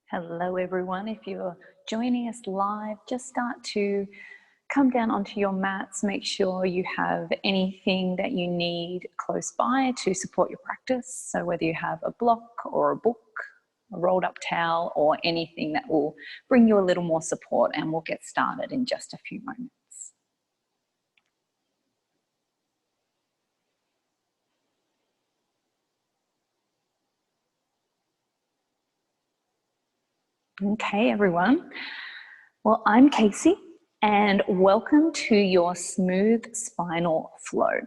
Hello everyone, if you're joining us live, just start to come down onto your mats. Make sure you have anything that you need close by to support your practice. So whether you have a block or a book, a rolled up towel, or anything that will bring you a little more support, and we'll get started in just a few moments. Okay, everyone. Well, I'm Kacey, and welcome to your Smooth Spinal Flow.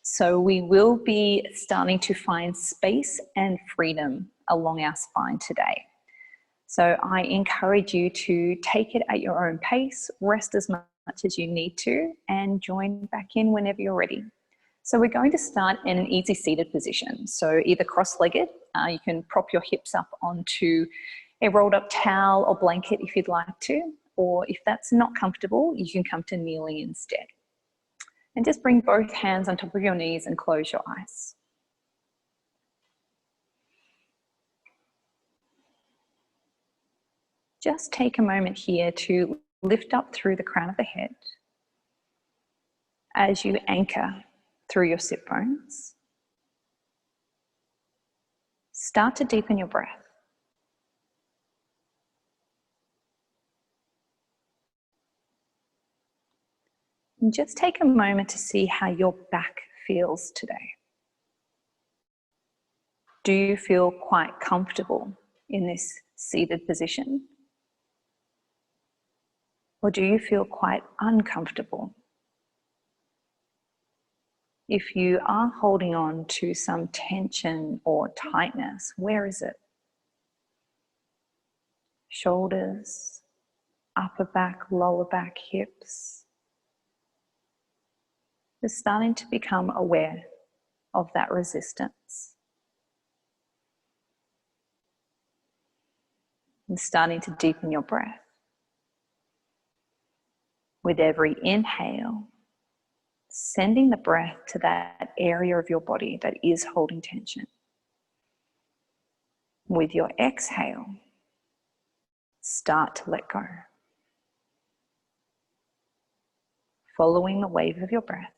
So we will be starting to find space and freedom along our spine today. So I encourage you to take it at your own pace, rest as much as you need to, and join back in whenever you're ready. So we're going to start in an easy seated position. So either cross-legged, you can prop your hips up onto a rolled up towel or blanket if you'd like to, or if that's not comfortable, you can come to kneeling instead. And just bring both hands on top of your knees and close your eyes. Just take a moment here to lift up through the crown of the head as you anchor through your sit bones. Start to deepen your breath. And just take a moment to see how your back feels today. Do you feel quite comfortable in this seated position? Or do you feel quite uncomfortable? If you are holding on to some tension or tightness, where is it? Shoulders, upper back, lower back, hips. Just starting to become aware of that resistance. And starting to deepen your breath. With every inhale, sending the breath to that area of your body that is holding tension. With your exhale, start to let go. Following the wave of your breath.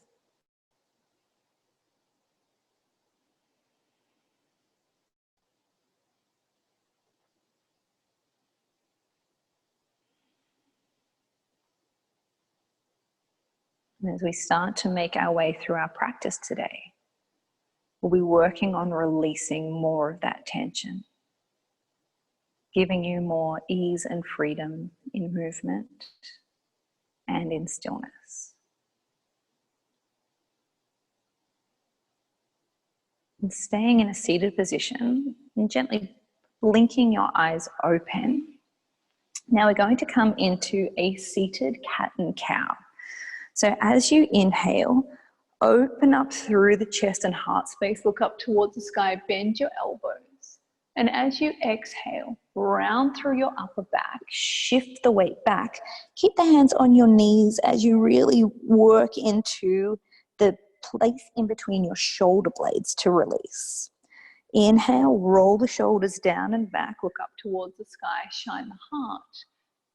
And as we start to make our way through our practice today, we'll be working on releasing more of that tension, giving you more ease and freedom in movement and in stillness. And staying in a seated position and gently blinking your eyes open. Now we're going to come into a seated cat and cow. So as you inhale, open up through the chest and heart space, look up towards the sky, bend your elbows. And as you exhale, round through your upper back, shift the weight back. Keep the hands on your knees as you really work into the place in between your shoulder blades to release. Inhale, roll the shoulders down and back, look up towards the sky, shine the heart.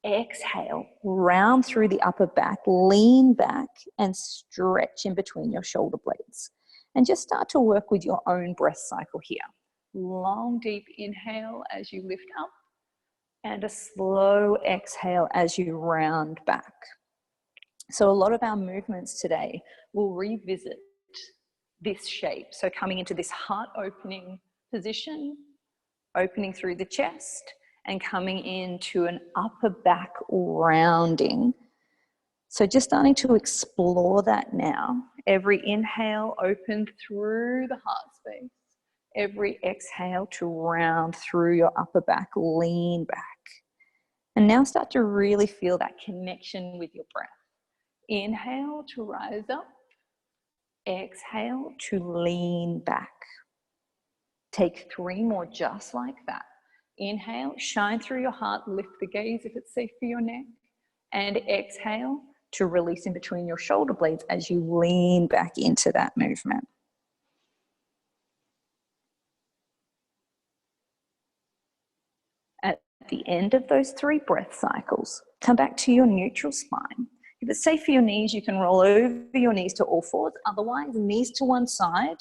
Exhale, round through the upper back, lean back and stretch in between your shoulder blades. And just start to work with your own breath cycle here. Long, deep inhale as you lift up and a slow exhale as you round back. So a lot of our movements today will revisit this shape. So coming into this heart opening position, opening through the chest, and coming into an upper back rounding. So just starting to explore that now. Every inhale, open through the heart space. Every exhale to round through your upper back, lean back. And now start to really feel that connection with your breath. Inhale to rise up. Exhale to lean back. Take 3 more just like that. Inhale, shine through your heart, lift the gaze if it's safe for your neck. And exhale to release in between your shoulder blades as you lean back into that movement. At the end of those 3 breath cycles, come back to your neutral spine. If it's safe for your knees, you can roll over your knees to all fours. Otherwise, knees to one side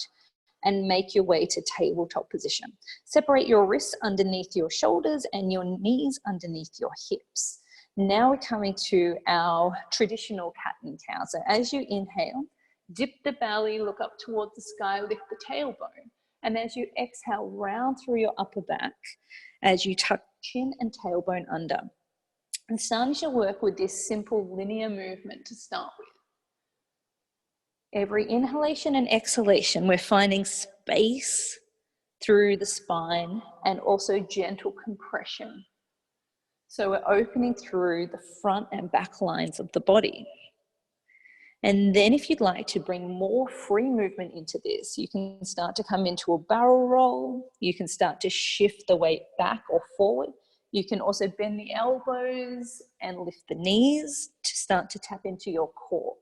and make your way to tabletop position. Separate your wrists underneath your shoulders and your knees underneath your hips. Now we're coming to our traditional cat and cow. So as you inhale, dip the belly, look up towards the sky, lift the tailbone. And as you exhale, round through your upper back as you tuck chin and tailbone under. And starting to work with this simple linear movement to start with. Every inhalation and exhalation, we're finding space through the spine and also gentle compression. So we're opening through the front and back lines of the body. And then if you'd like to bring more free movement into this, you can start to come into a barrel roll. You can start to shift the weight back or forward. You can also bend the elbows and lift the knees to start to tap into your core.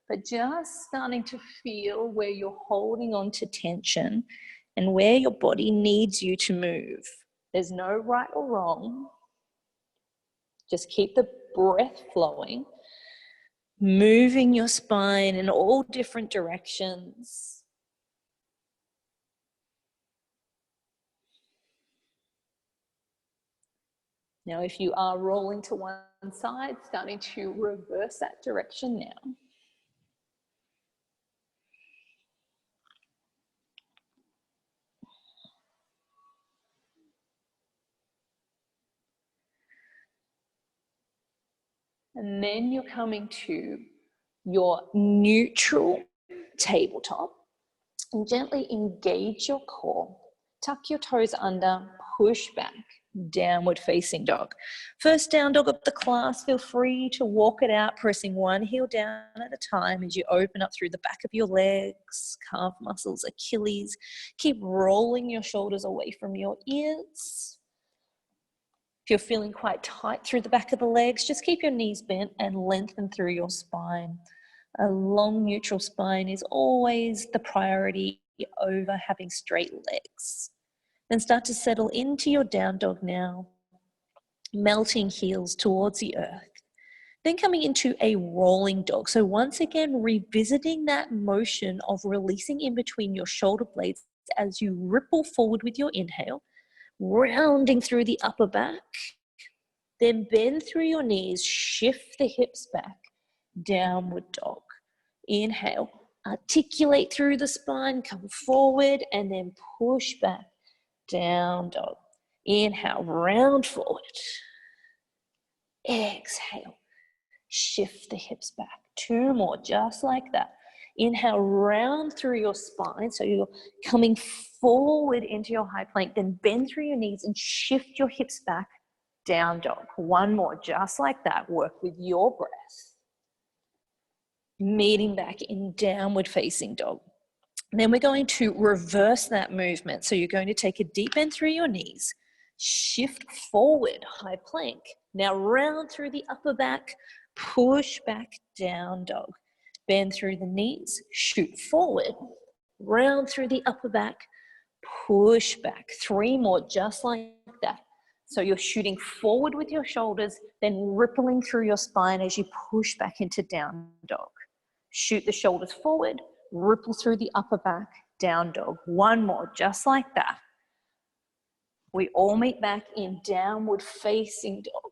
But just starting to feel where you're holding on to tension and where your body needs you to move. There's no right or wrong. Just keep the breath flowing, moving your spine in all different directions. Now, if you are rolling to one side, starting to reverse that direction now. And then you're coming to your neutral tabletop and gently engage your core. Tuck your toes under, push back, downward facing dog. First down dog of the class, feel free to walk it out, pressing one heel down at a time as you open up through the back of your legs, calf muscles, Achilles. Keep rolling your shoulders away from your ears. If you're feeling quite tight through the back of the legs, just keep your knees bent and lengthen through your spine. A long neutral spine is always the priority over having straight legs. Then start to settle into your down dog now, melting heels towards the earth. Then coming into a rolling dog. So once again, revisiting that motion of releasing in between your shoulder blades as you ripple forward with your inhale, rounding through the upper back, then bend through your knees, shift the hips back, downward dog. Inhale, articulate through the spine, come forward, and then push back, down dog. Inhale, round forward. Exhale, shift the hips back. 2 more, just like that. Inhale, round through your spine. So you're coming forward into your high plank, then bend through your knees and shift your hips back, down dog. 1 more, just like that. Work with your breath. Meeting back in downward facing dog. Then we're going to reverse that movement. So you're going to take a deep bend through your knees, shift forward, high plank. Now round through the upper back, push back, down dog. Bend through the knees, shoot forward, round through the upper back, push back. 3 more, just like that. So you're shooting forward with your shoulders, then rippling through your spine as you push back into down dog. Shoot the shoulders forward, ripple through the upper back, down dog. 1 more, just like that. We all meet back in downward facing dog.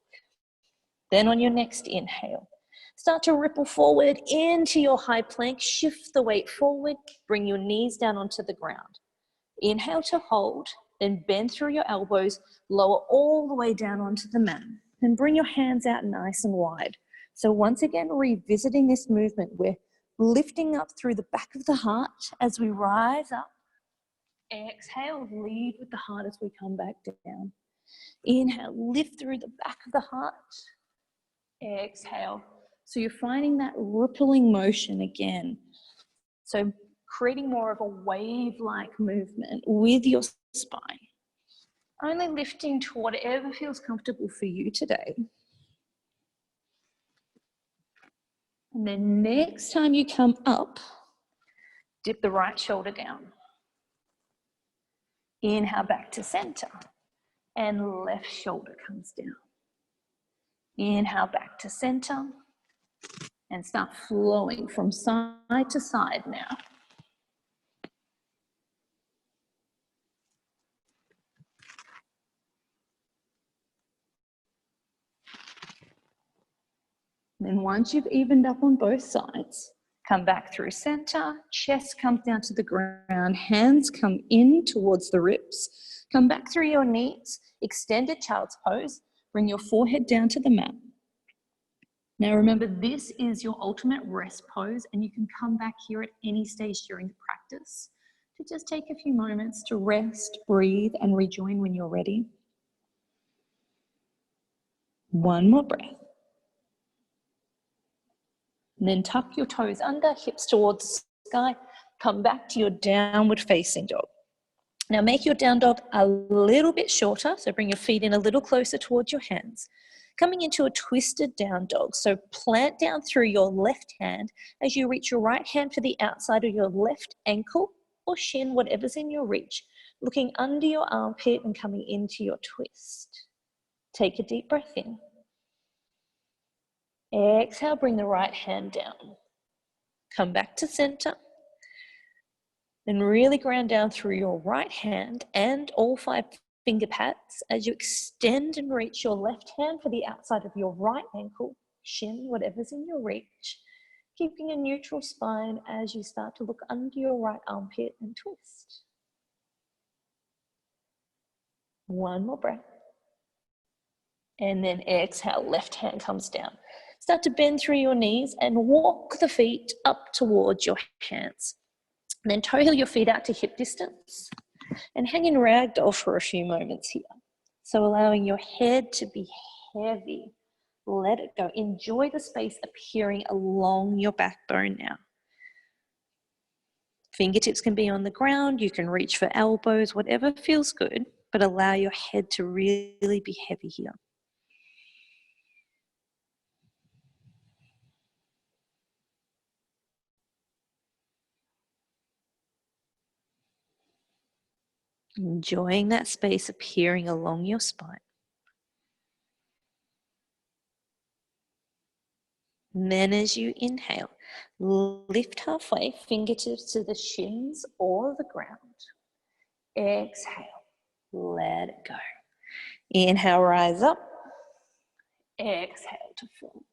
Then on your next inhale, start to ripple forward into your high plank, shift the weight forward, bring your knees down onto the ground. Inhale to hold, then bend through your elbows, lower all the way down onto the mat. Then bring your hands out nice and wide. So once again, revisiting this movement, we're lifting up through the back of the heart as we rise up. Exhale, lead with the heart as we come back down. Inhale, lift through the back of the heart. Exhale. So you're finding that rippling motion again. So creating more of a wave-like movement with your spine. Only lifting to whatever feels comfortable for you today. And then next time you come up, dip the right shoulder down. Inhale back to center. and left shoulder comes down. Inhale back to center and start flowing from side to side now. Then once you've evened up on both sides, come back through center, chest comes down to the ground, hands come in towards the ribs, come back through your knees, extended child's pose, bring your forehead down to the mat. Now remember, this is your ultimate rest pose, and you can come back here at any stage during the practice to just take a few moments to rest, breathe, and rejoin when you're ready. One more breath. And then tuck your toes under, hips towards the sky. Come back to your downward facing dog. Now make your down dog a little bit shorter, so bring your feet in a little closer towards your hands. Coming into a twisted down dog, so plant down through your left hand as you reach your right hand for the outside of your left ankle or shin, whatever's in your reach, looking under your armpit and coming into your twist. Take a deep breath in. Exhale, bring the right hand down. Come back to center. Then really ground down through your right hand and all 5 finger pads as you extend and reach your left hand for the outside of your right ankle, shin, whatever's in your reach, keeping a neutral spine as you start to look under your right armpit and twist. One more breath. And then exhale, left hand comes down. Start to bend through your knees and walk the feet up towards your hands. And then toe heel your feet out to hip distance and hang in ragdoll for a few moments here. So allowing your head to be heavy. Let it go. Enjoy the space appearing along your backbone now. Fingertips can be on the ground. You can reach for elbows, whatever feels good, but allow your head to really be heavy here. Enjoying that space appearing along your spine. And then as you inhale, lift halfway, fingertips to the shins or the ground. Exhale, let it go. Inhale, rise up. Exhale to fold.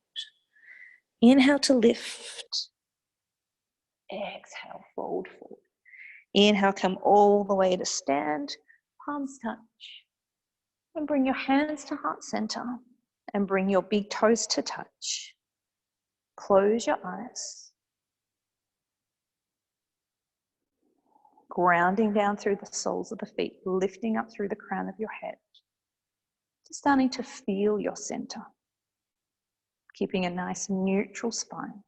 Inhale to lift. Exhale, fold forward. Inhale, come all the way to stand, palms touch. And bring your hands to heart center and bring your big toes to touch. Close your eyes. Grounding down through the soles of the feet, lifting up through the crown of your head. Just starting to feel your center. Keeping a nice neutral spine.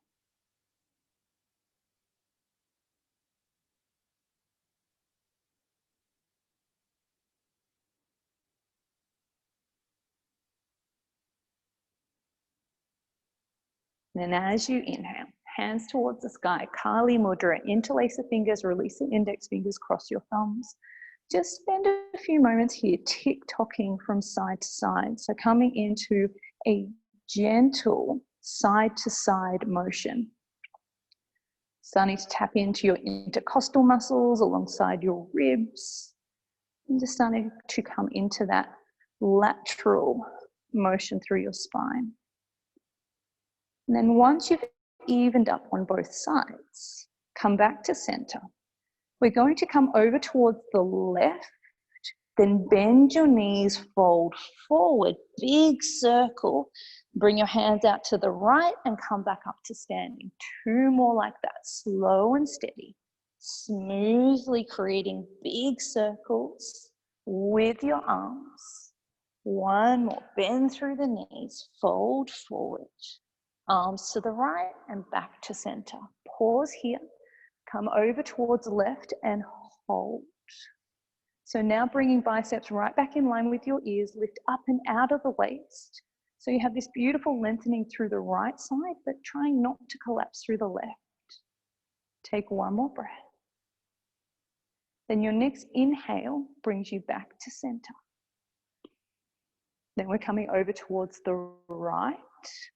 Then as you inhale, hands towards the sky, Kali Mudra, interlace the fingers, release the index fingers, cross your thumbs. Just spend a few moments here tick-tocking from side to side. So coming into a gentle side-to-side motion. Starting to tap into your intercostal muscles alongside your ribs. And just starting to come into that lateral motion through your spine. And then once you've evened up on both sides, come back to center. We're going to come over towards the left, then bend your knees, fold forward, big circle. Bring your hands out to the right and come back up to standing. 2 more like that, slow and steady. Smoothly creating big circles with your arms. 1 more, bend through the knees, fold forward. Arms to the right and back to center. Pause here, come over towards left and hold. So now bringing biceps right back in line with your ears, lift up and out of the waist. So you have this beautiful lengthening through the right side, but trying not to collapse through the left. Take 1 more breath. Then your next inhale brings you back to center. Then we're coming over towards the right.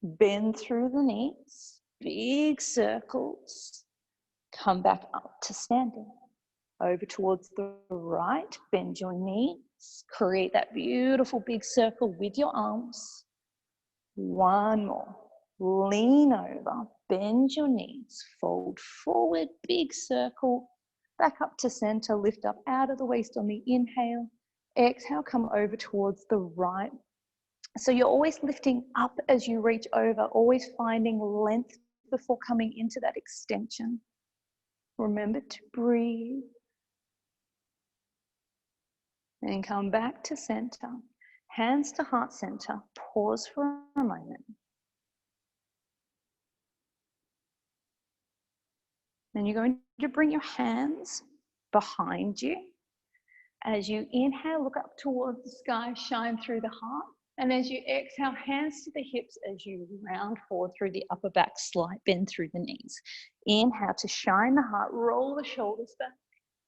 Bend through the knees, big circles. Come back up to standing. Over towards the right, bend your knees. Create that beautiful big circle with your arms. One more. Lean over, bend your knees, fold forward, big circle. Back up to center, lift up out of the waist on the inhale. Exhale, come over towards the right. So you're always lifting up as you reach over, always finding length before coming into that extension. Remember to breathe. And come back to center. Hands to heart center. Pause for a moment. Then you're going to bring your hands behind you. As you inhale, look up towards the sky, shine through the heart. And as you exhale, hands to the hips as you round forward through the upper back, slight bend through the knees. Inhale to shine the heart, roll the shoulders back.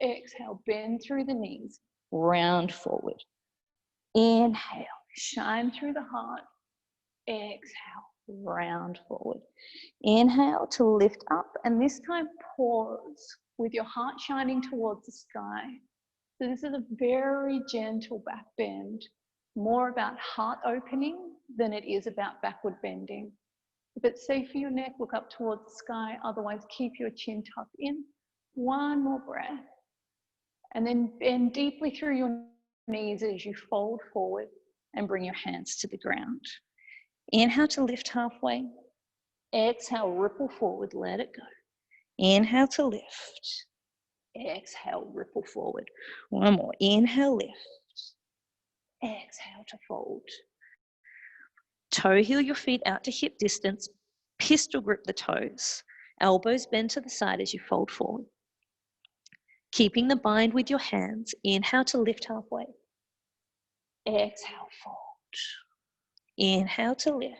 Exhale, bend through the knees, round forward. Inhale, shine through the heart. Exhale, round forward. Inhale to lift up, and this time pause with your heart shining towards the sky. So this is a very gentle back bend, more about heart opening than it is about backward bending. If it's safe for your neck, look up towards the sky. Otherwise, keep your chin tucked in. One more breath. And then bend deeply through your knees as you fold forward and bring your hands to the ground. Inhale to lift halfway. Exhale, ripple forward, let it go. Inhale to lift. Exhale, ripple forward. One more. Inhale, lift. Exhale to fold. Toe heel your feet out to hip distance. Pistol grip the toes. Elbows bend to the side as you fold forward. Keeping the bind with your hands. Inhale to lift halfway. Exhale, fold. Inhale to lift.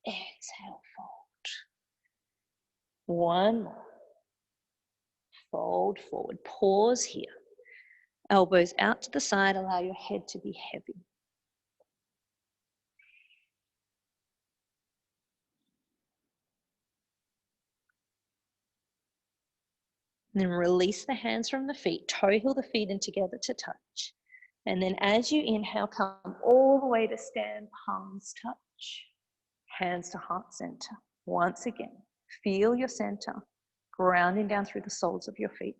Exhale, fold. One more. Fold forward. Pause here. Elbows out to the side. Allow your head to be heavy. Then release the hands from the feet. Toe heel the feet in together to touch. And then as you inhale, come all the way to stand, palms touch. Hands to heart center. Once again, feel your center, grounding down through the soles of your feet.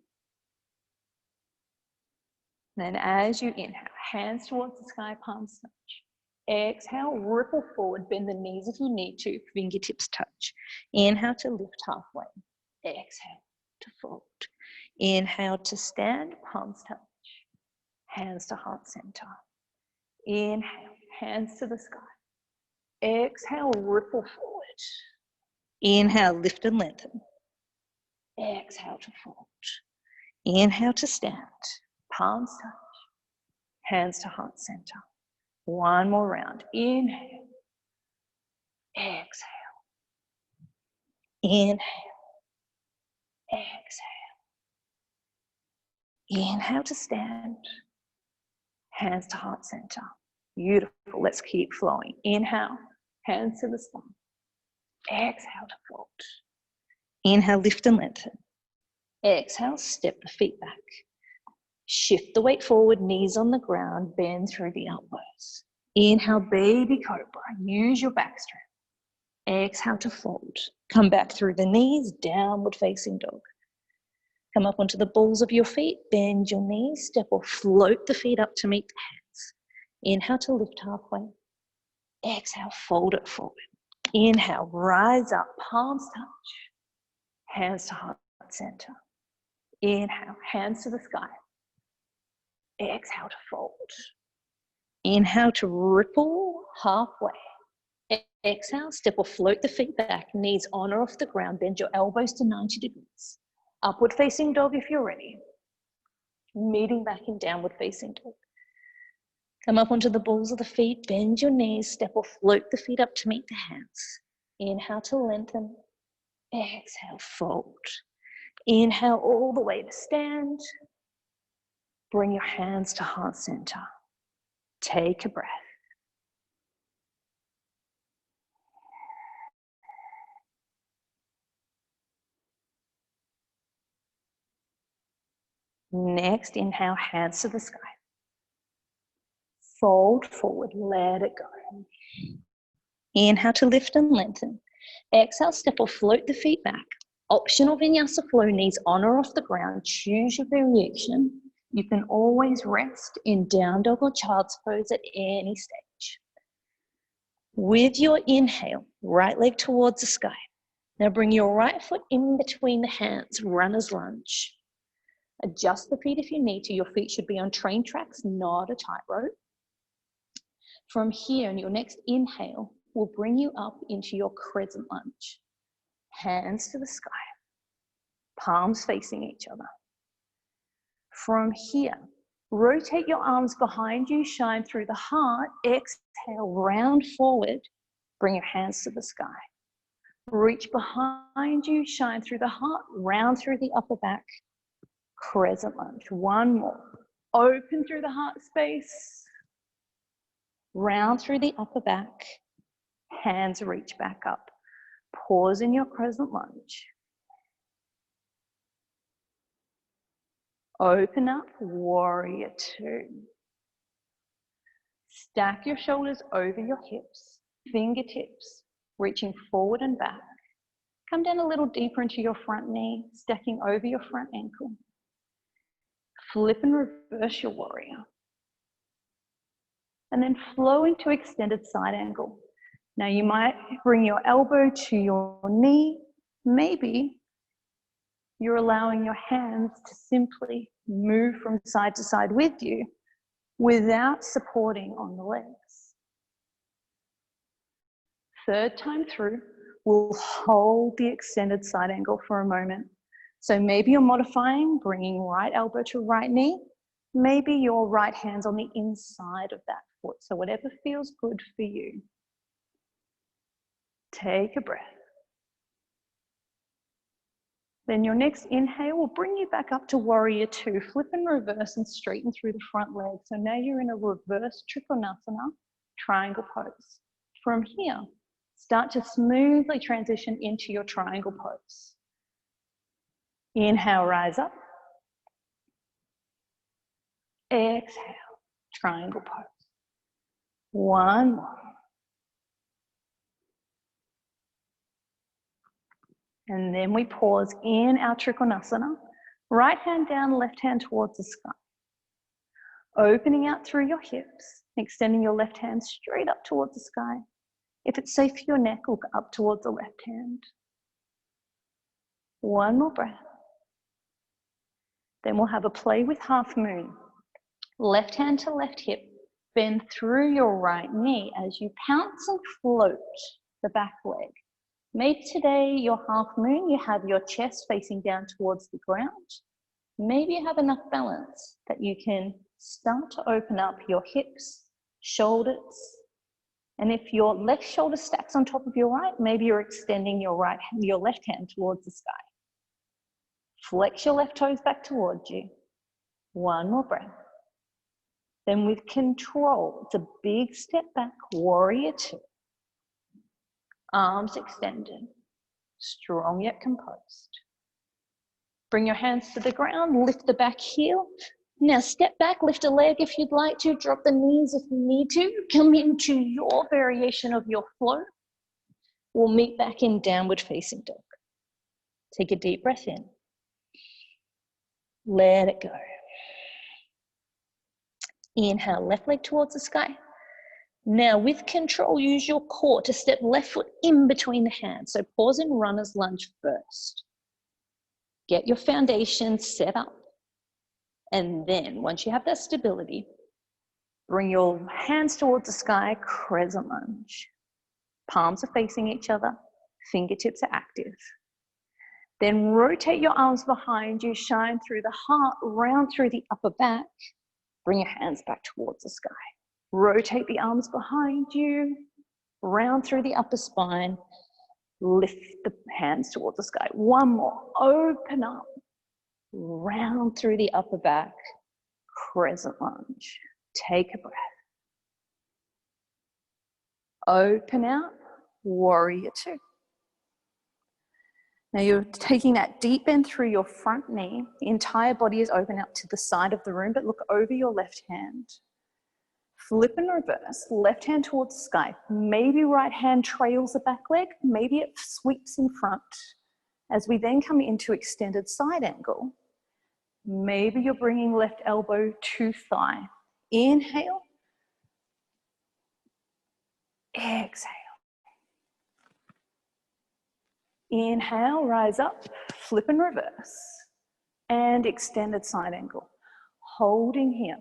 Then as you inhale, hands towards the sky, palms touch. Exhale, ripple forward, bend the knees if you need to, fingertips touch. Inhale to lift halfway. Exhale to fold. Inhale to stand, palms touch. Hands to heart center. Inhale, hands to the sky. Exhale, ripple forward. Inhale, lift and lengthen. Exhale to fold. Inhale to stand, palms touch. Hands to heart center. One more round. Inhale. Exhale. Inhale. Exhale. Inhale to stand. Hands to heart center. Beautiful. Let's keep flowing. Inhale. Hands to the sky. Exhale to fold. Inhale, lift and lengthen. Exhale, step the feet back. Shift the weight forward, knees on the ground, bend through the elbows. Inhale, baby cobra. Use your back strength. Exhale to fold. Come back through the knees, downward facing dog. Come up onto the balls of your feet, bend your knees, step or float the feet up to meet the hands. Inhale to lift halfway. Exhale, fold it forward. Inhale, rise up, palms touch. Hands to heart center. Inhale, hands to the sky. Exhale to fold. Inhale to ripple halfway. Exhale, step or float the feet back, knees on or off the ground, bend your elbows to 90 degrees. Upward facing dog if you're ready. Meeting back in downward facing dog. Come up onto the balls of the feet, bend your knees, step or float the feet up to meet the hands. Inhale to lengthen. Exhale, fold. Inhale all the way to stand. Bring your hands to heart center. Take a breath. Next, inhale, hands to the sky. Fold forward, let it go. Inhale to lift and lengthen. Exhale, step or float the feet back. Optional vinyasa flow, knees on or off the ground. Choose your variation. You can always rest in down dog or child's pose at any stage. With your inhale, right leg towards the sky. Now bring your right foot in between the hands, runner's lunge. Adjust the feet if you need to. Your feet should be on train tracks, not a tightrope. From here, in your next inhale, will bring you up into your crescent lunge. Hands to the sky, palms facing each other. From here, rotate your arms behind you, shine through the heart. Exhale, round forward, bring your hands to the sky. Reach behind you, shine through the heart, round through the upper back. Crescent lunge. One more. Open through the heart space. Round through the upper back. Hands reach back up. Pause in your crescent lunge. Open up, warrior two. Stack your shoulders over your hips, fingertips reaching forward and back. Come down a little deeper into your front knee, stacking over your front ankle. Flip and reverse your warrior. And then flow into extended side angle. Now you might bring your elbow to your knee. Maybe you're allowing your hands to simply move from side to side with you without supporting on the legs. Third time through, we'll hold the extended side angle for a moment. So maybe you're modifying, bringing right elbow to right knee. Maybe your right hand's on the inside of that foot. So whatever feels good for you. Take a breath. Then your next inhale will bring you back up to warrior two. Flip and reverse and straighten through the front leg. So now you're in a reverse trikonasana, triangle pose. From here, start to smoothly transition into your triangle pose. Inhale, rise up. Exhale, triangle pose. One more. And then we pause in our trikonasana. Right hand down, left hand towards the sky. Opening out through your hips, extending your left hand straight up towards the sky. If it's safe for your neck, look up towards the left hand. One more breath. Then we'll have a play with half moon. Left hand to left hip, bend through your right knee as you pounce and float the back leg. Maybe today, your half moon, you have your chest facing down towards the ground. Maybe you have enough balance that you can start to open up your hips, shoulders. And if your left shoulder stacks on top of your right, maybe you're extending your left hand towards the sky. Flex your left toes back towards you. One more breath. Then with control, it's a big step back, warrior two. Arms extended, strong yet composed. Bring your hands to the ground, lift the back heel. Now step back, lift a leg if you'd like to, drop the knees if you need to. Come into your variation of your flow. We'll meet back in downward facing dog. Take a deep breath in. Let it go. Inhale, left leg towards the sky. Now with control, use your core to step left foot in between the hands. So pause in runner's lunge first. Get your foundation set up. And then once you have that stability, bring your hands towards the sky, crescent lunge. Palms are facing each other, fingertips are active. Then rotate your arms behind you, shine through the heart, round through the upper back. Bring your hands back towards the sky. Rotate the arms behind you, round through the upper spine, lift the hands towards the sky. One more, open up, round through the upper back, crescent lunge. Take a breath. Open out, warrior two. Now you're taking that deep bend through your front knee. The entire body is open out to the side of the room, but look over your left hand. Flip and reverse, left hand towards the sky. Maybe right hand trails the back leg, maybe it sweeps in front. As we then come into extended side angle, maybe you're bringing left elbow to thigh. Inhale, exhale. Inhale, rise up, flip and reverse, and extended side angle. Holding here.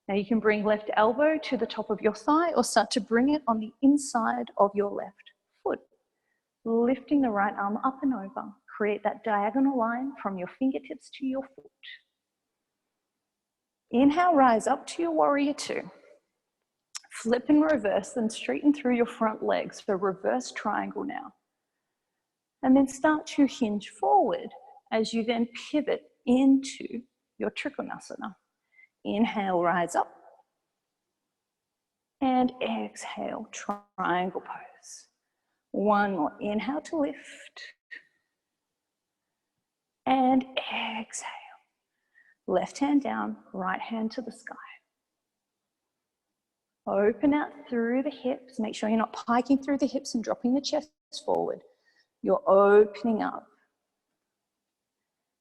Now you can bring left elbow to the top of your thigh or start to bring it on the inside of your left foot. Lifting the right arm up and over. Create that diagonal line from your fingertips to your foot. Inhale, rise up to your warrior two. Flip and reverse, then straighten through your front legs for reverse triangle now. And then start to hinge forward as you then pivot into your Trikonasana. Inhale, rise up. And exhale, triangle pose. One more, inhale to lift. And exhale. Left hand down, right hand to the sky. Open out through the hips. Make sure you're not piking through the hips and dropping the chest forward. You're opening up.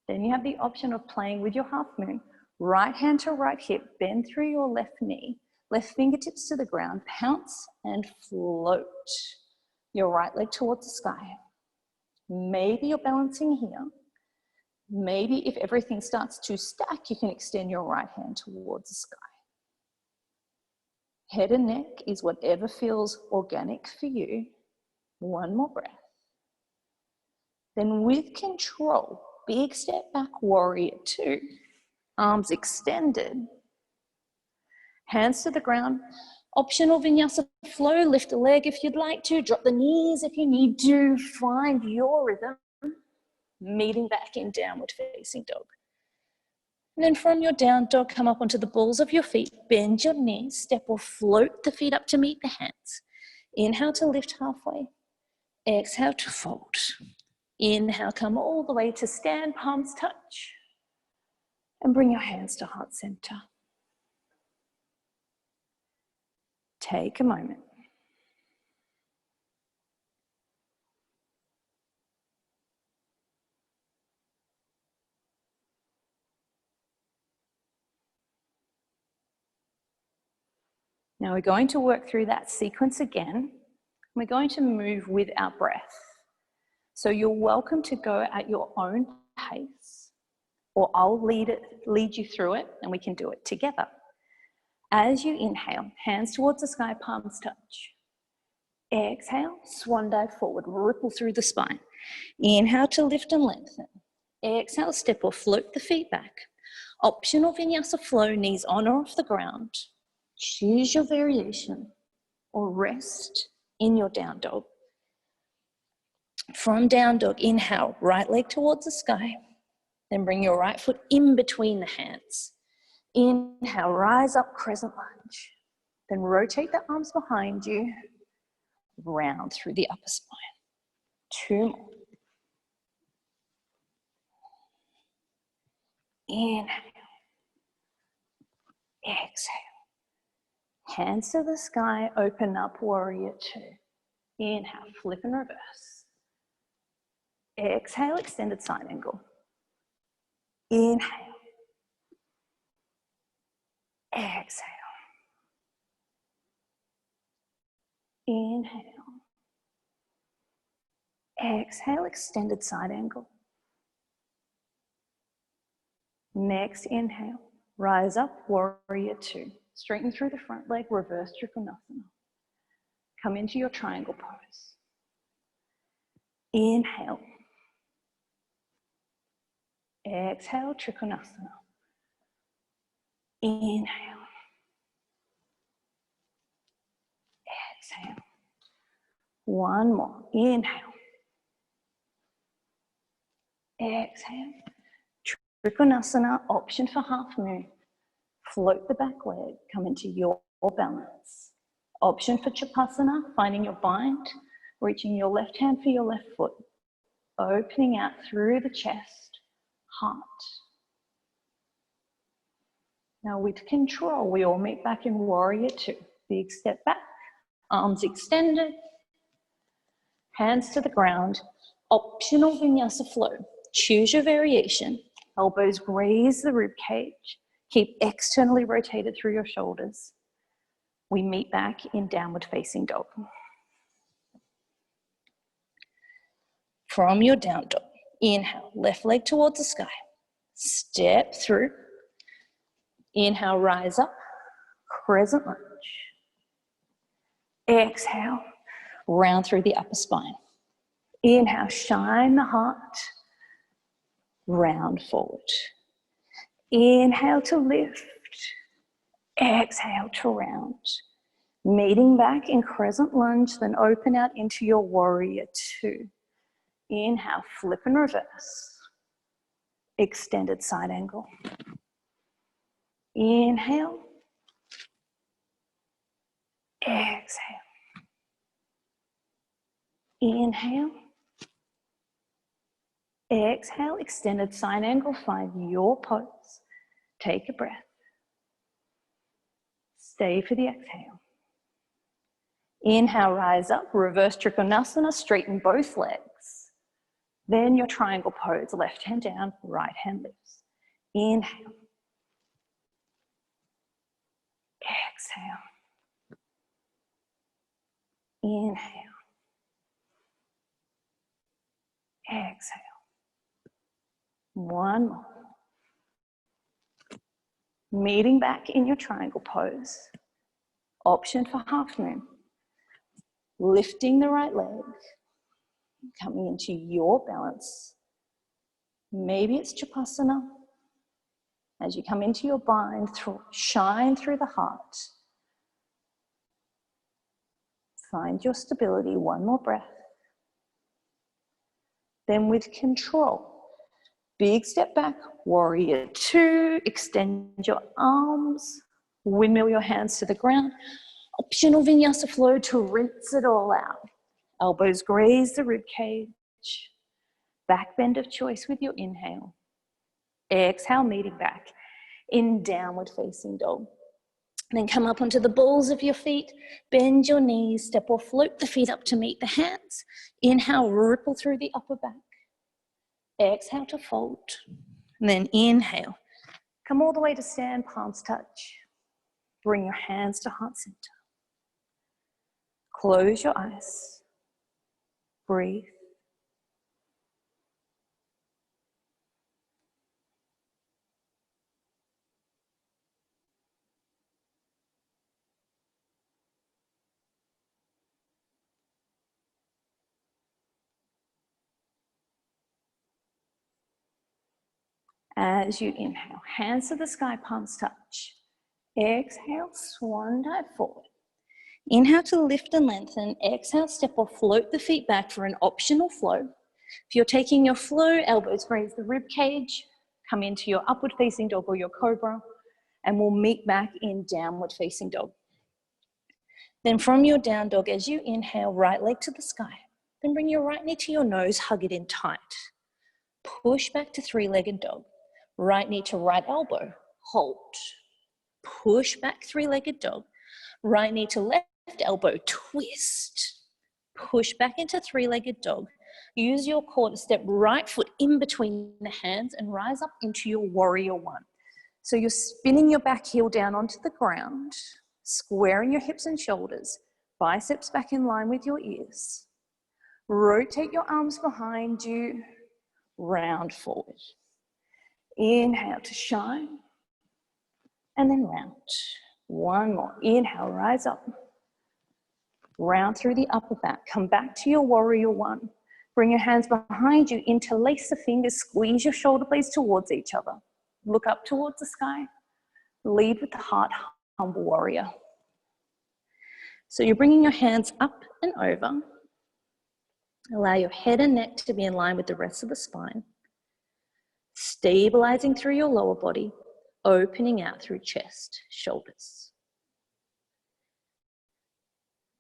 Then you have the option of playing with your half moon. Right hand to right hip, bend through your left knee. Left fingertips to the ground, pounce and float. Your right leg towards the sky. Maybe you're balancing here. Maybe if everything starts to stack, you can extend your right hand towards the sky. Head and neck is whatever feels organic for you. One more breath. Then with control, big step back, warrior two. Arms extended. Hands to the ground. Optional vinyasa flow. Lift a leg if you'd like to. Drop the knees if you need to. Find your rhythm. Meeting back in downward facing dog. And then from your down dog, come up onto the balls of your feet. Bend your knees. Step or float the feet up to meet the hands. Inhale to lift halfway. Exhale to fold. Inhale, come all the way to stand, palms touch. And bring your hands to heart center. Take a moment. Now we're going to work through that sequence again. We're going to move with our breath. So you're welcome to go at your own pace, or I'll lead you through it and we can do it together. As you inhale, hands towards the sky, palms touch. Exhale, swan dive forward, ripple through the spine. Inhale to lift and lengthen. Exhale, step or float the feet back. Optional vinyasa flow, knees on or off the ground. Choose your variation or rest in your down dog. From down dog, inhale, right leg towards the sky. Then bring your right foot in between the hands. Inhale, rise up, crescent lunge. Then rotate the arms behind you, round through the upper spine. Two more. Inhale. Exhale. Hands to the sky, open up, warrior two. Inhale, flip and reverse. Exhale, extended side angle. Inhale. Exhale. Inhale. Exhale, extended side angle. Next inhale, rise up, warrior two. Straighten through the front leg, reverse Trikonasana. Come into your triangle pose. Inhale. Exhale, Trikonasana. Inhale. Exhale. One more. Inhale. Exhale. Trikonasana, option for half moon. Float the back leg, come into your balance. Option for Chapasana, finding your bind, reaching your left hand for your left foot, opening out through the chest, heart. Now with control, we all meet back in Warrior Two. Big step back, arms extended, hands to the ground, optional Vinyasa flow. Choose your variation. Elbows graze the rib cage. Keep externally rotated through your shoulders. We meet back in downward facing dog. From your down dog, inhale, left leg towards the sky. Step through. Inhale, rise up, crescent lunge. Exhale, round through the upper spine. Inhale, shine the heart, round forward. Inhale to lift, exhale to round. Meeting back in crescent lunge, then open out into your Warrior Two. Inhale, flip and reverse. Extended side angle. Inhale, exhale. Inhale, exhale, extended side angle, find your pose. Take a breath. Stay for the exhale. Inhale, rise up, reverse Trikonasana, straighten both legs. Then your triangle pose, left hand down, right hand lifts. Inhale. Exhale. Inhale. Exhale. One more. Meeting back in your triangle pose. Option for half moon. Lifting the right leg. Coming into your balance. Maybe it's Chapasana. As you come into your bind, shine through the heart. Find your stability. One more breath. Then with control, big step back, Warrior Two, extend your arms, windmill your hands to the ground. Optional Vinyasa flow to rinse it all out. Elbows graze the rib cage. Back bend of choice with your inhale. Exhale, meeting back in downward facing dog. Then come up onto the balls of your feet, bend your knees, step or float the feet up to meet the hands. Inhale, ripple through the upper back. Exhale to fold. And then inhale, come all the way to stand, palms touch. Bring your hands to heart center. Close your eyes. Breathe. As you inhale, hands to the sky, palms touch. Exhale, swan dive forward. Inhale to lift and lengthen. Exhale, step or float the feet back for an optional flow. If you're taking your flow, elbows graze the rib cage. Come into your upward facing dog or your cobra, and we'll meet back in downward facing dog. Then from your down dog, as you inhale, right leg to the sky. Then bring your right knee to your nose, hug it in tight. Push back to three-legged dog. Right knee to right elbow, hold. Push back three-legged dog. Right knee to left elbow, twist. Push back into three-legged dog. Use your core to step right foot in between the hands and rise up into your Warrior One. So you're spinning your back heel down onto the ground, squaring your hips and shoulders, biceps back in line with your ears. Rotate your arms behind you, round forward. Inhale to shine, and then round. One more. Inhale, rise up. Round through the upper back. Come back to your Warrior One. Bring your hands behind you, interlace the fingers, squeeze your shoulder blades towards each other. Look up towards the sky. Lead with the heart, humble warrior. So you're bringing your hands up and over. Allow your head and neck to be in line with the rest of the spine. Stabilizing through your lower body, opening out through chest, shoulders.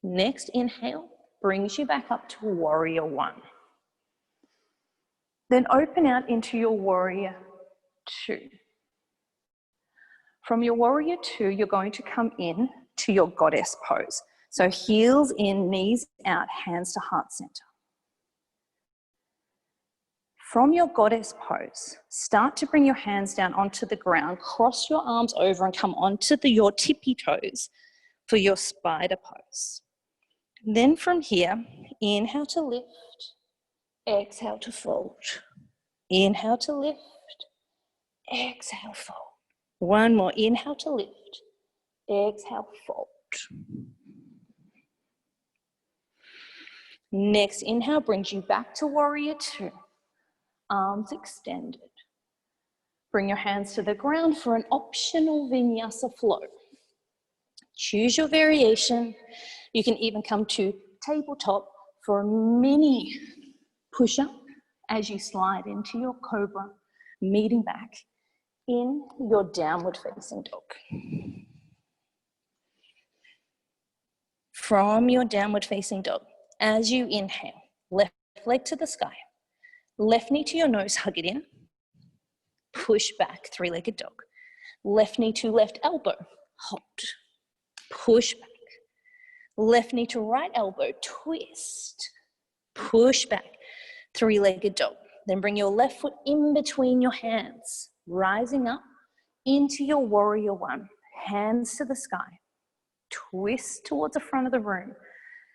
Next inhale brings you back up to warrior one. Then open out into your warrior two. From your warrior two, you're going to come in to your goddess pose. So heels in, knees out, hands to heart center. From your goddess pose, start to bring your hands down onto the ground, cross your arms over and come onto your tippy toes for your spider pose. Then from here, inhale to lift, exhale to fold. Inhale to lift, exhale, fold. One more, inhale to lift, exhale, fold. Next inhale brings you back to warrior two. Arms extended. Bring your hands to the ground for an optional vinyasa flow. Choose your variation. You can even come to tabletop for a mini push-up as you slide into your cobra, meeting back in your downward facing dog. From your downward facing dog, as you inhale, left leg to the sky, left knee to your nose, hug it in, push back, three-legged dog. Left knee to left elbow, hold, push back. Left knee to right elbow, twist, push back, three-legged dog. Then bring your left foot in between your hands, rising up into your warrior one, hands to the sky. Twist towards the front of the room.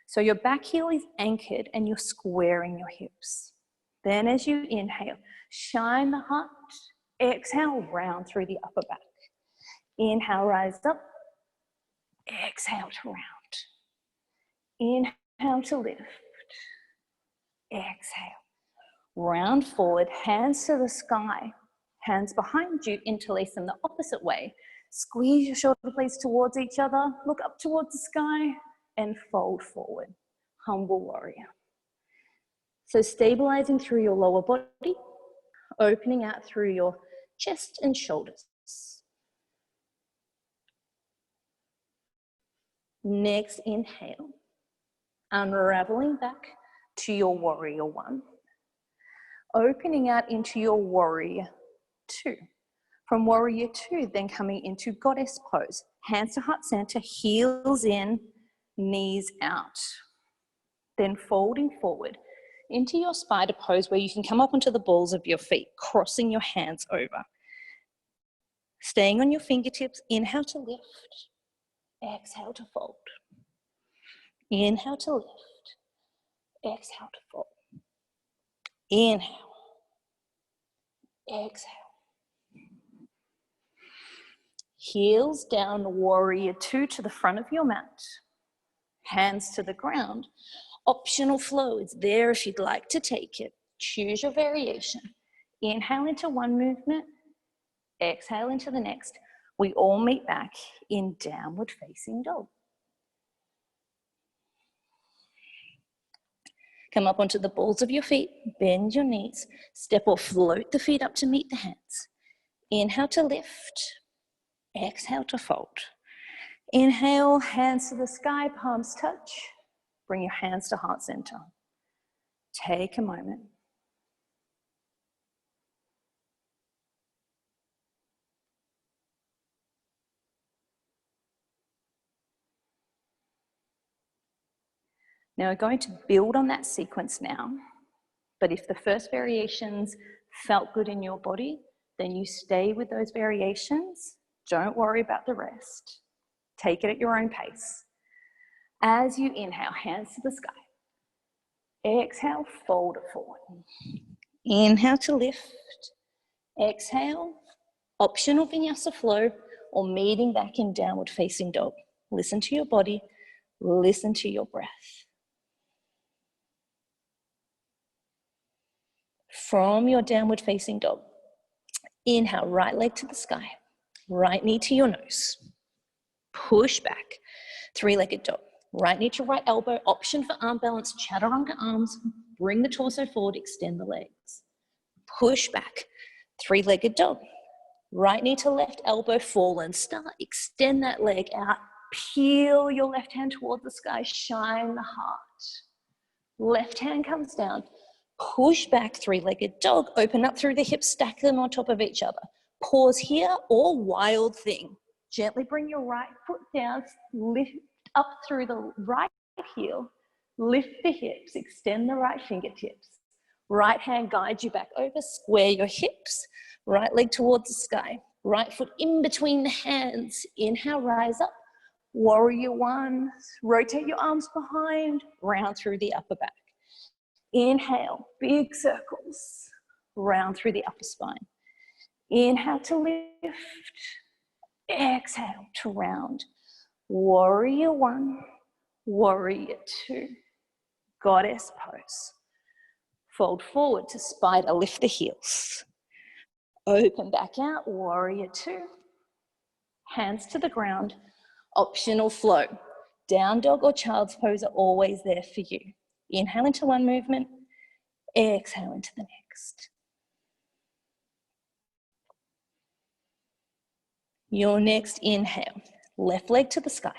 So your back heel is anchored and you're squaring your hips. Then as you inhale, shine the heart. Exhale, round through the upper back. Inhale, rise up. Exhale to round. Inhale to lift. Exhale. Round forward, hands to the sky. Hands behind you, interlace them the opposite way. Squeeze your shoulder blades towards each other. Look up towards the sky and fold forward. Humble warrior. So stabilizing through your lower body, opening out through your chest and shoulders. Next inhale, unraveling back to your warrior one. Opening out into your warrior two. From warrior two, then coming into goddess pose. Hands to heart center, heels in, knees out. Then folding forward into your spider pose where you can come up onto the balls of your feet, crossing your hands over. Staying on your fingertips, inhale to lift, exhale to fold. Inhale to lift, exhale to fold. Inhale, exhale. Heels down, warrior two to the front of your mat. Hands to the ground. Optional flow is there if you'd like to take it. Choose your variation. Inhale into one movement, exhale into the next. We all meet back in downward facing dog. Come up onto the balls of your feet, bend your knees, step or float the feet up to meet the hands. Inhale to lift, exhale to fold. Inhale, hands to the sky, palms touch. Bring your hands to heart center. Take a moment. Now we're going to build on that sequence now, but if the first variations felt good in your body, then you stay with those variations. Don't worry about the rest. Take it at your own pace. As you inhale, hands to the sky. Exhale, fold it forward. Inhale to lift. Exhale, optional vinyasa flow or meeting back in downward facing dog. Listen to your body, listen to your breath. From your downward facing dog, inhale, right leg to the sky, right knee to your nose. Push back, three-legged dog. Right knee to right elbow, option for arm balance, chaturanga arms. Bring the torso forward, extend the legs. Push back, three-legged dog. Right knee to left elbow, fall and start. Extend that leg out Peel your left hand towards the sky, shine the heart. Left hand comes down, push back, three-legged dog, open up through the hips, stack them on top of each other. Pause here or wild thing. Gently bring your right foot down, lift up through the right heel, lift the hips, extend the right fingertips. Right hand guides you back over, square your hips, right leg towards the sky, right foot in between the hands. Inhale, rise up, warrior one, rotate your arms behind, round through the upper back. Inhale, big circles, round through the upper spine. Inhale to lift, exhale to round. Warrior one, warrior two, goddess pose. Fold forward to spider, lift the heels. Open back out, warrior two. Hands to the ground, optional flow. Down dog or child's pose are always there for you. Inhale into one movement, exhale into the next. Your next inhale, left leg to the sky.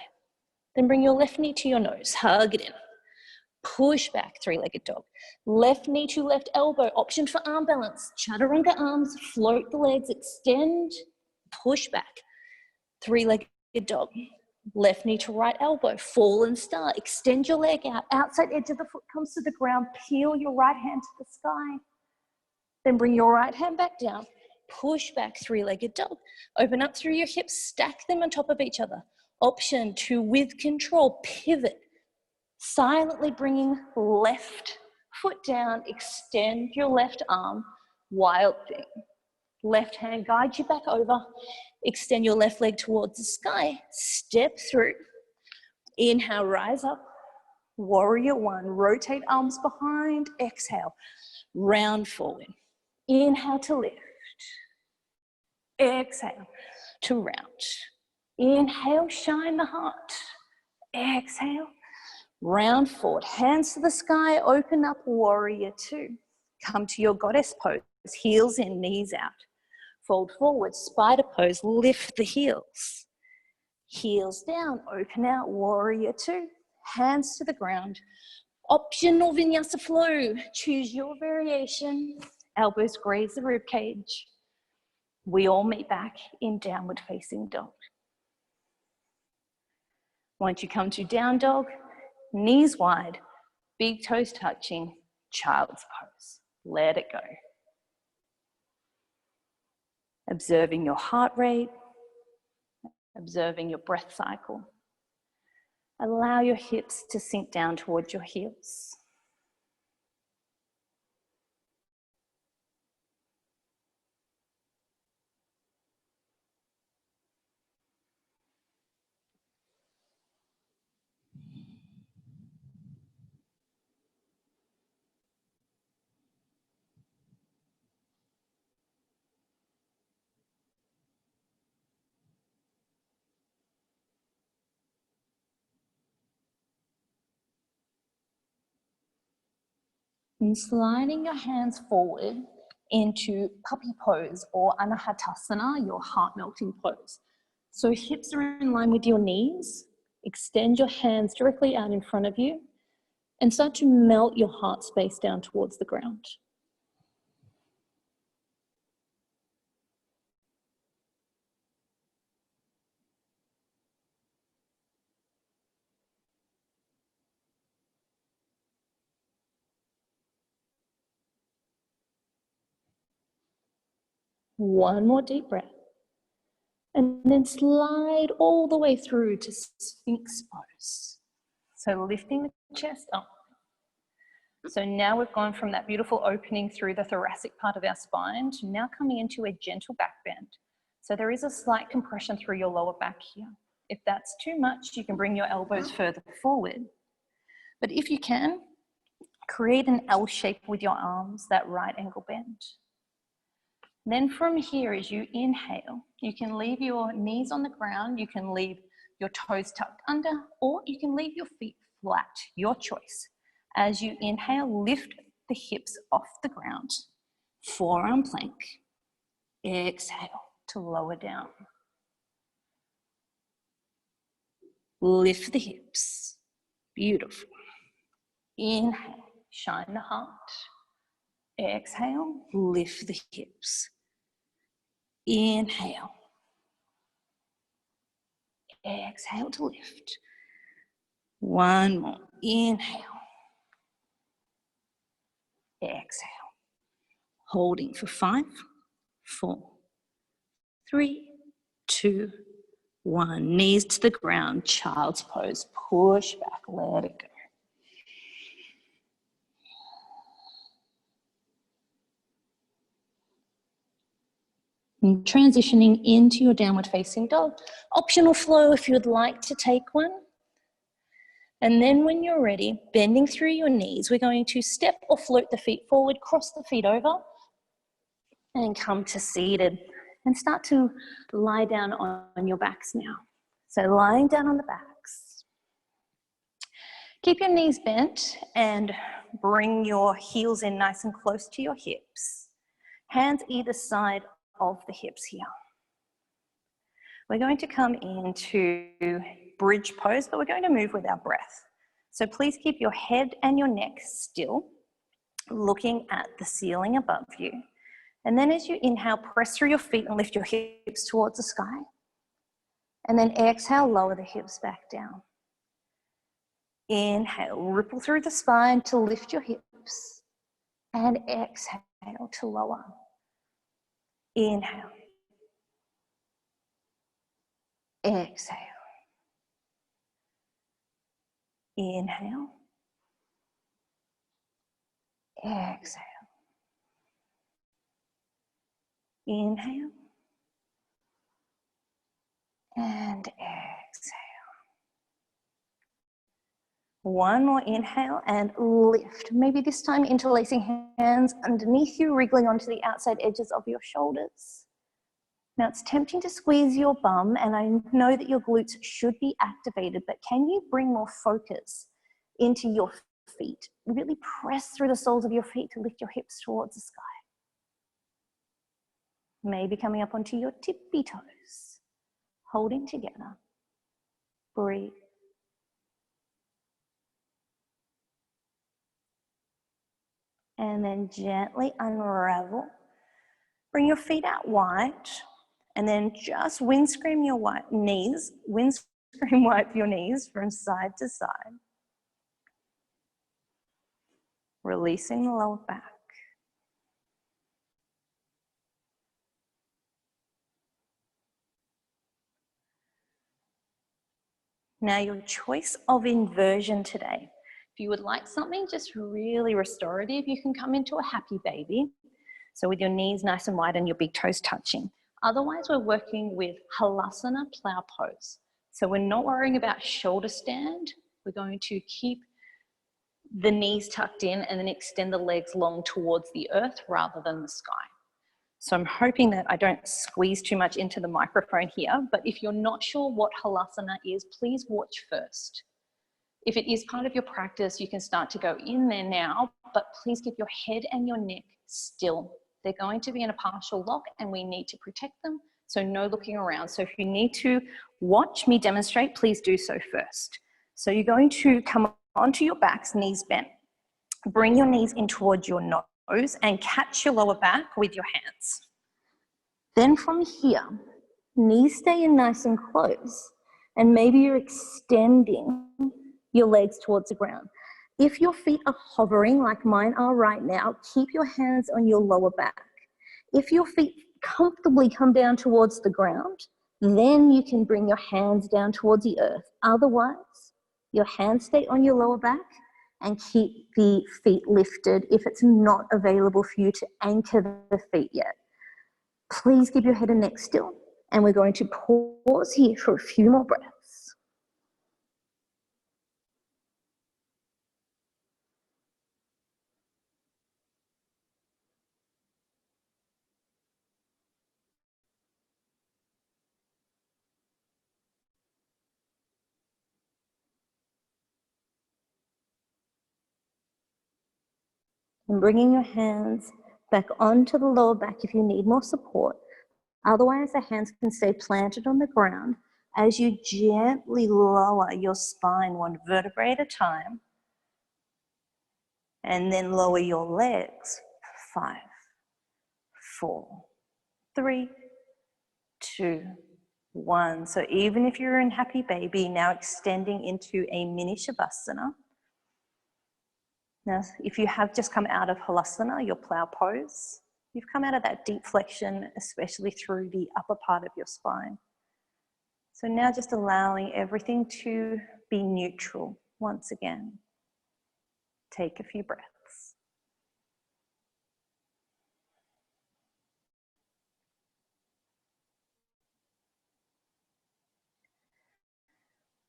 Then bring your left knee to your nose, hug it in. Push back, three-legged dog. Left knee to left elbow, option for arm balance. Chaturanga arms, float the legs, extend, push back. Three-legged dog. Left knee to right elbow, fallen star. Extend your leg out, outside edge of the foot comes to the ground. Peel your right hand to the sky. Then bring your right hand back down. Push back, three-legged dog. Open up through your hips, stack them on top of each other. Option to, with control, pivot. Silently bringing left foot down, extend your left arm, wild thing. Left hand guides you back over, extend your left leg towards the sky, step through. Inhale, rise up, warrior one, rotate arms behind, exhale, round forward. Inhale to lift, exhale to round. Inhale, shine the heart, exhale, round forward, hands to the sky, open up, warrior two. Come to your goddess pose, heels in, knees out. Fold forward, spider pose, lift the heels. Heels down, open out, warrior two. Hands to the ground. Optional vinyasa flow, choose your variation. Elbows graze the rib cage. We all meet back in downward facing dog. Once you come to down dog, knees wide, big toes touching, child's pose. Let it go. Observing your heart rate, observing your breath cycle. Allow your hips to sink down towards your heels. And sliding your hands forward into puppy pose or anahatasana, your heart melting pose. So hips are in line with your knees. Extend your hands directly out in front of you and start to melt your heart space down towards the ground. One more deep breath. And then slide all the way through to Sphinx pose. So lifting the chest up. So now we've gone from that beautiful opening through the thoracic part of our spine to now coming into a gentle back bend. So there is a slight compression through your lower back here. If that's too much, you can bring your elbows further forward. But if you can, create an L shape with your arms, that right ankle bend. Then from here, as you inhale, you can leave your knees on the ground, you can leave your toes tucked under, or you can leave your feet flat, your choice. As you inhale, lift the hips off the ground, forearm plank. Exhale to lower down. Lift the hips. Beautiful. Inhale, shine the heart. Exhale, lift the hips. Inhale. Exhale to lift. One more. Inhale. Exhale. Holding for 5, 4, 3, 2, 1. Knees to the ground, child's pose. Push back, let it go. And transitioning into your downward facing dog. Optional flow if you'd like to take one. And then when you're ready, bending through your knees, we're going to step or float the feet forward, cross the feet over, and come to seated. And start to lie down on your backs now. So lying down on the backs. Keep your knees bent and bring your heels in nice and close to your hips. Hands either side of the hips here. We're going to come into bridge pose, but we're going to move with our breath. So please keep your head and your neck still, looking at the ceiling above you. And then as you inhale, press through your feet and lift your hips towards the sky. And then exhale, lower the hips back down. Inhale, ripple through the spine to lift your hips. And exhale to lower. Inhale. Exhale. Inhale. Exhale. Inhale. And exhale. One more inhale and lift. Maybe this time interlacing hands underneath you, wriggling onto the outside edges of your shoulders. Now it's tempting to squeeze your bum, and I know that your glutes should be activated, but can you bring more focus into your feet? Really press through the soles of your feet to lift your hips towards the sky. Maybe coming up onto your tippy toes, holding together. Breathe. And then gently unravel. Bring your feet out wide. And then just windscreen your knees, windscreen wipe your knees from side to side. Releasing the lower back. Now your choice of inversion today. If you would like something just really restorative, you can come into a happy baby. So with your knees nice and wide and your big toes touching. Otherwise, we're working with Halasana plow pose. So we're not worrying about shoulder stand. We're going to keep the knees tucked in and then extend the legs long towards the earth rather than the sky. So I'm hoping that I don't squeeze too much into the microphone here, but if you're not sure what Halasana is, please watch first. If it is part of your practice, you can start to go in there now, but please keep your head and your neck still. They're going to be in a partial lock and we need to protect them, so no looking around. So if you need to watch me demonstrate, please do so first. So you're going to come onto your backs, knees bent. Bring your knees in towards your nose and catch your lower back with your hands. Then from here, knees stay in nice and close, and maybe you're extending your legs towards the ground. If your feet are hovering like mine are right now, keep your hands on your lower back. If your feet comfortably come down towards the ground, then you can bring your hands down towards the earth. Otherwise, your hands stay on your lower back and keep the feet lifted if it's not available for you to anchor the feet yet. Please keep your head and neck still, and we're going to pause here for a few more breaths. And bringing your hands back onto the lower back if you need more support. Otherwise, the hands can stay planted on the ground, as you gently lower your spine one vertebrae at a time, and then lower your legs. 5, 4, 3, 2, 1. So even if you're in happy baby, now extending into a mini shavasana. Now, if you have just come out of halasana, your plow pose, you've come out of that deep flexion, especially through the upper part of your spine. So now just allowing everything to be neutral once again. Take a few breaths.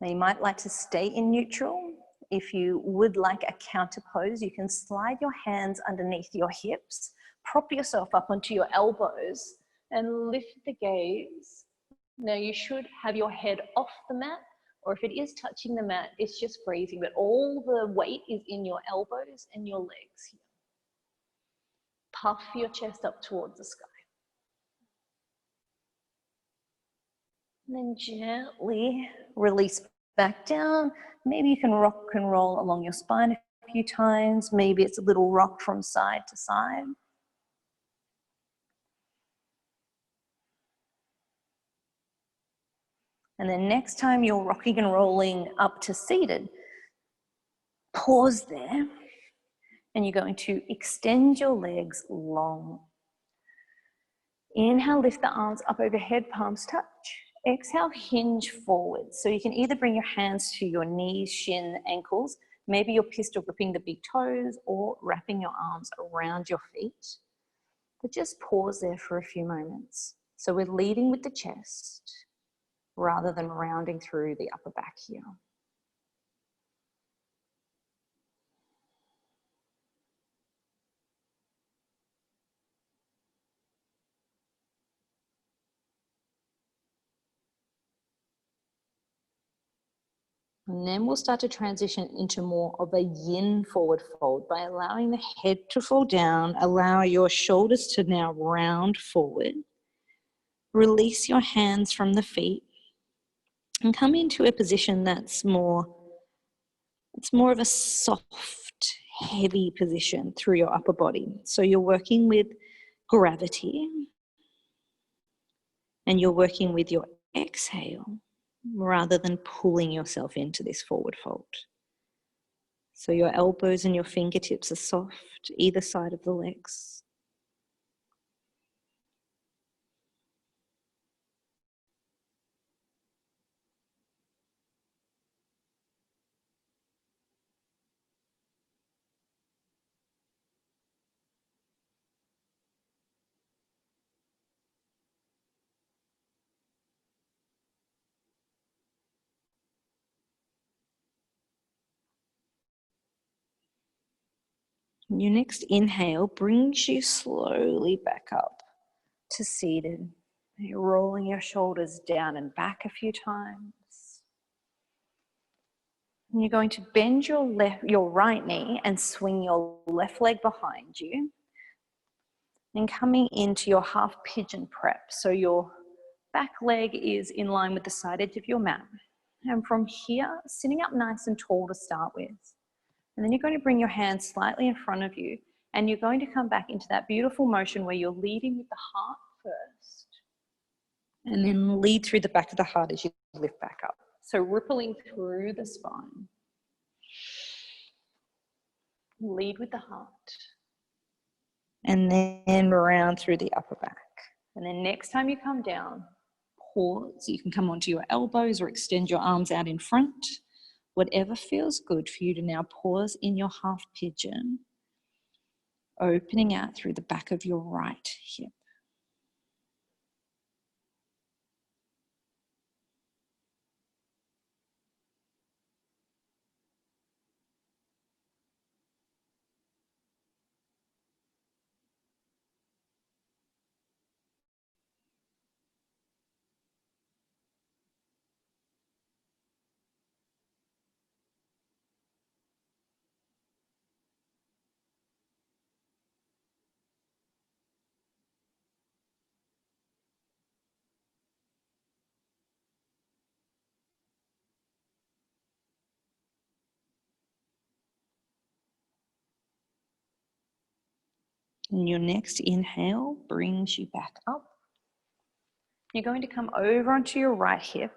Now you might like to stay in neutral. If you would like a counter pose, you can slide your hands underneath your hips, prop yourself up onto your elbows and lift the gaze. Now you should have your head off the mat, or if it is touching the mat, it's just breathing, but all the weight is in your elbows and your legs here. Puff your chest up towards the sky. And then gently release back down. Maybe you can rock and roll along your spine a few times. Maybe it's a little rock from side to side. And then next time you're rocking and rolling up to seated, pause there. And you're going to extend your legs long. Inhale, lift the arms up overhead, palms touch. Exhale, hinge forward. So you can either bring your hands to your knees, shin, ankles. Maybe you're pistol gripping the big toes or wrapping your arms around your feet. But just pause there for a few moments. So we're leading with the chest rather than rounding through the upper back here. And then we'll start to transition into more of a yin forward fold by allowing the head to fall down. Allow your shoulders to now round forward. Release your hands from the feet and come into a position that's more of a soft, heavy position through your upper body. So you're working with gravity and you're working with your exhale rather than pulling yourself into this forward fold. So your elbows and your fingertips are soft, either side of the legs. Your next inhale brings you slowly back up to seated. You're rolling your shoulders down and back a few times. And you're going to bend your right knee and swing your left leg behind you. And coming into your half pigeon prep. So your back leg is in line with the side edge of your mat. And from here, sitting up nice and tall to start with. And then you're going to bring your hands slightly in front of you and you're going to come back into that beautiful motion where you're leading with the heart first and then lead through the back of the heart as you lift back up. So rippling through the spine. Lead with the heart. And then round through the upper back. And then next time you come down, pause. You can come onto your elbows or extend your arms out in front. Whatever feels good for you to now pause in your half pigeon, opening out through the back of your right hip. And your next inhale brings you back up. You're going to come over onto your right hip,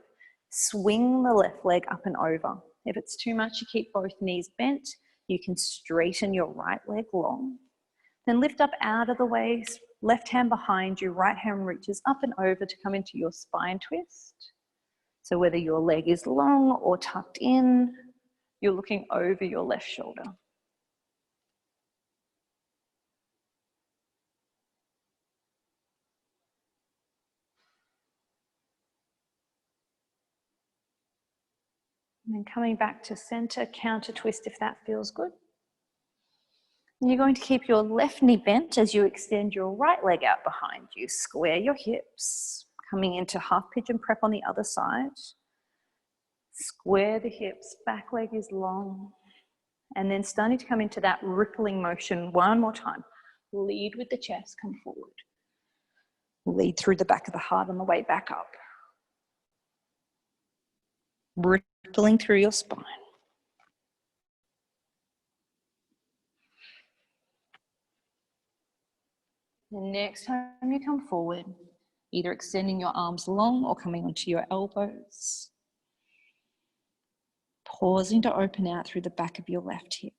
swing the left leg up and over. If it's too much, you keep both knees bent. You can straighten your right leg long. Then lift up out of the waist, left hand behind you, right hand reaches up and over to come into your spine twist. So whether your leg is long or tucked in, you're looking over your left shoulder. And then coming back to center, counter twist if that feels good. And you're going to keep your left knee bent as you extend your right leg out behind you. Square your hips, coming into half pigeon prep on the other side. Square the hips, back leg is long. And then starting to come into that rippling motion one more time. Lead with the chest, come forward. Lead through the back of the heart on the way back up. Rippling through your spine. The next time you come forward, either extending your arms long or coming onto your elbows. Pausing to open out through the back of your left hip.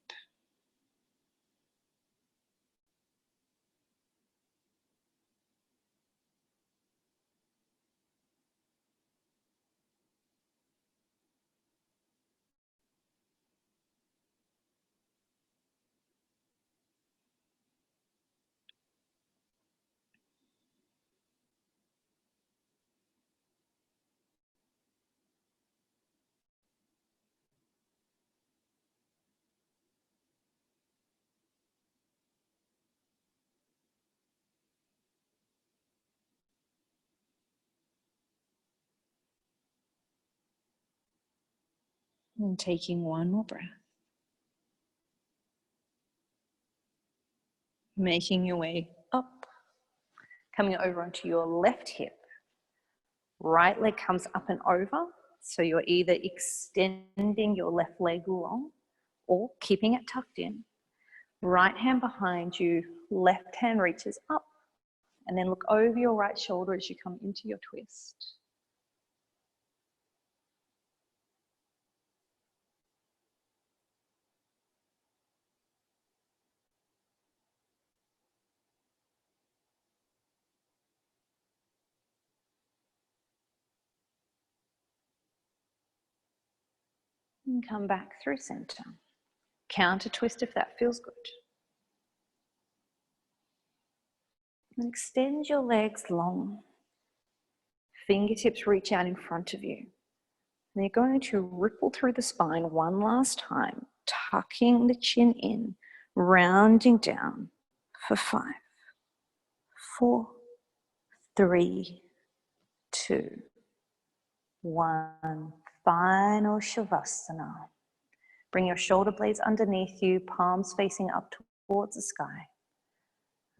And taking one more breath. Making your way up. Coming over onto your left hip. Right leg comes up and over. So you're either extending your left leg long or keeping it tucked in. Right hand behind you, left hand reaches up. And then look over your right shoulder as you come into your twist. And come back through center. Counter twist if that feels good. And extend your legs long. Fingertips reach out in front of you. And you're going to ripple through the spine one last time, tucking the chin in, rounding down for 5, 4, 3, 2, 1. Final Shavasana. Bring your shoulder blades underneath you, palms facing up towards the sky.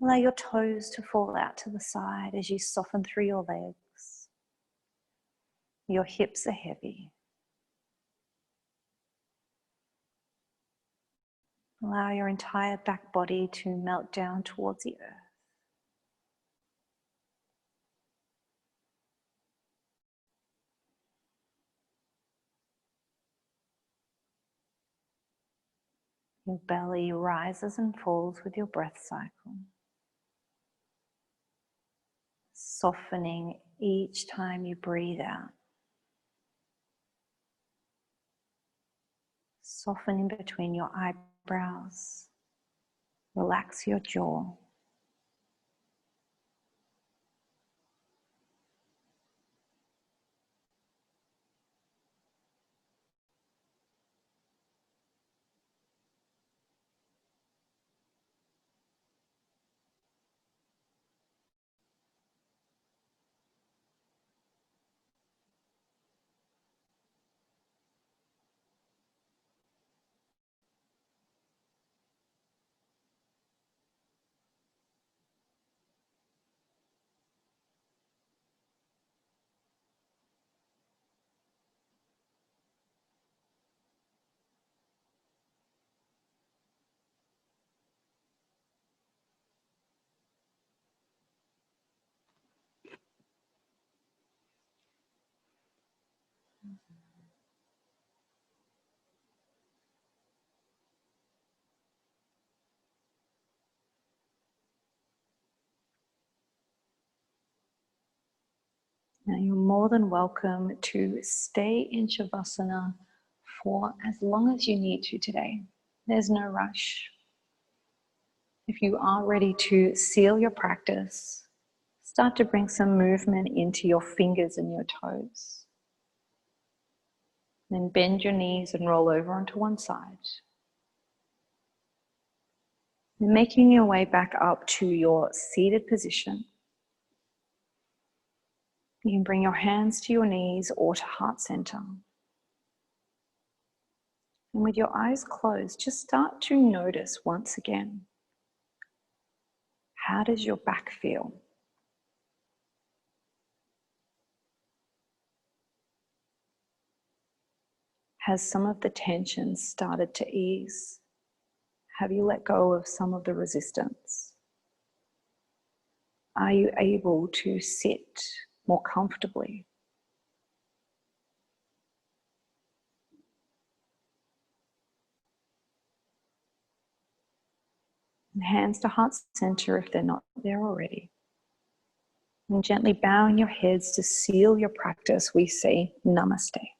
Allow your toes to fall out to the side as you soften through your legs. Your hips are heavy. Allow your entire back body to melt down towards the earth. Your belly rises and falls with your breath cycle, softening each time you breathe out. Soften in between your eyebrows. Relax your jaw. Now you're more than welcome to stay in Shavasana for as long as you need to today. There's no rush. If you are ready to seal your practice, start to bring some movement into your fingers and your toes. Then bend your knees and roll over onto one side. Then making your way back up to your seated position. You can bring your hands to your knees or to heart center. And with your eyes closed, just start to notice once again, how does your back feel? Has some of the tension started to ease? Have you let go of some of the resistance? Are you able to sit more comfortably? And hands to heart center if they're not there already. And gently bowing your heads to seal your practice, we say Namaste.